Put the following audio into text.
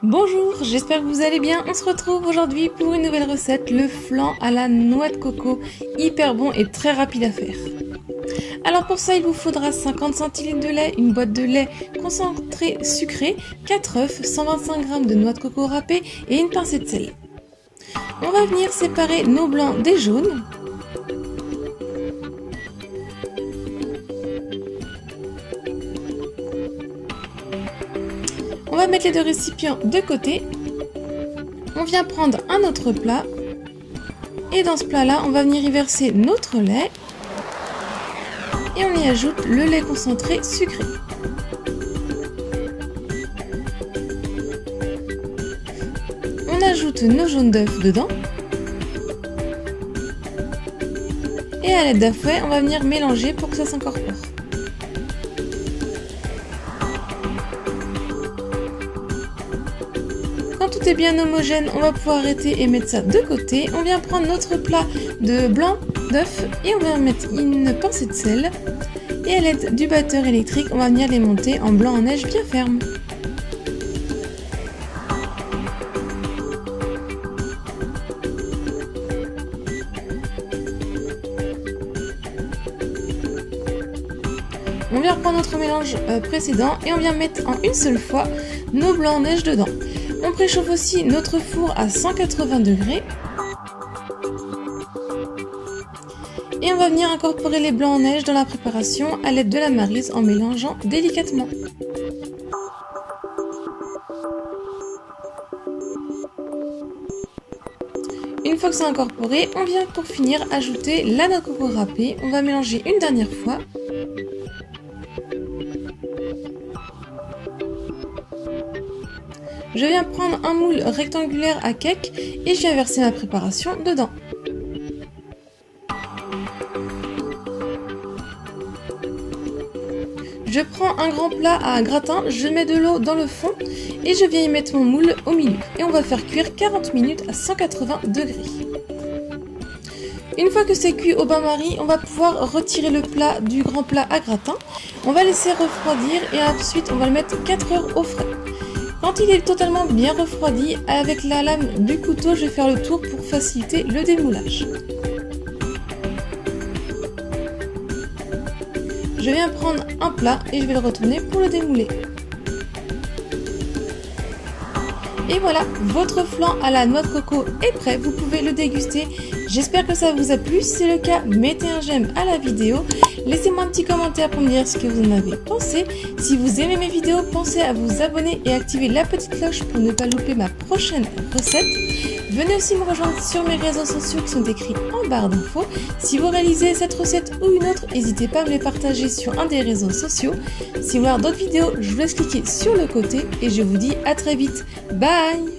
Bonjour, j'espère que vous allez bien. On se retrouve aujourd'hui pour une nouvelle recette, le flan à la noix de coco, hyper bon et très rapide à faire. Alors pour ça, il vous faudra 50 centilitres de lait, une boîte de lait concentré sucré, 4 œufs, 125 g de noix de coco râpée et une pincée de sel. On va venir séparer nos blancs des jaunes. On va mettre les deux récipients de côté. On vient prendre un autre plat. Et dans ce plat-là, on va venir y verser notre lait. Et on y ajoute le lait concentré sucré. On ajoute nos jaunes d'œufs dedans. Et à l'aide d'un fouet, on va venir mélanger pour que ça s'incorpore. Quand tout est bien homogène, on va pouvoir arrêter et mettre ça de côté. On vient prendre notre plat de blanc d'œuf et on va mettre une pincée de sel. Et à l'aide du batteur électrique, on va venir les monter en blanc en neige bien ferme. On vient reprendre notre mélange précédent et on vient mettre en une seule fois nos blancs en neige dedans. On préchauffe aussi notre four à 180 degrés. Et on va venir incorporer les blancs en neige dans la préparation à l'aide de la maryse en mélangeant délicatement. Une fois que c'est incorporé, on vient pour finir ajouter la noix de coco râpée. On va mélanger une dernière fois. Je viens prendre un moule rectangulaire à cake et je viens verser ma préparation dedans. Je prends un grand plat à gratin, je mets de l'eau dans le fond et je viens y mettre mon moule au milieu. Et on va faire cuire 40 minutes à 180 degrés. Une fois que c'est cuit au bain-marie, on va pouvoir retirer le plat du grand plat à gratin. On va laisser refroidir et ensuite on va le mettre 4 heures au frais. Quand il est totalement bien refroidi, avec la lame du couteau, je vais faire le tour pour faciliter le démoulage. Je viens prendre un plat et je vais le retourner pour le démouler. Et voilà, votre flan à la noix de coco est prêt, vous pouvez le déguster. J'espère que ça vous a plu, si c'est le cas, mettez un j'aime à la vidéo. Laissez-moi un petit commentaire pour me dire ce que vous en avez pensé. Si vous aimez mes vidéos, pensez à vous abonner et activer la petite cloche pour ne pas louper ma prochaine recette. Venez aussi me rejoindre sur mes réseaux sociaux qui sont écrits en barre d'infos. Si vous réalisez cette recette ou une autre, n'hésitez pas à me les partager sur un des réseaux sociaux. Si vous voulez voir d'autres vidéos, je vous laisse cliquer sur le côté et je vous dis à très vite. Bye!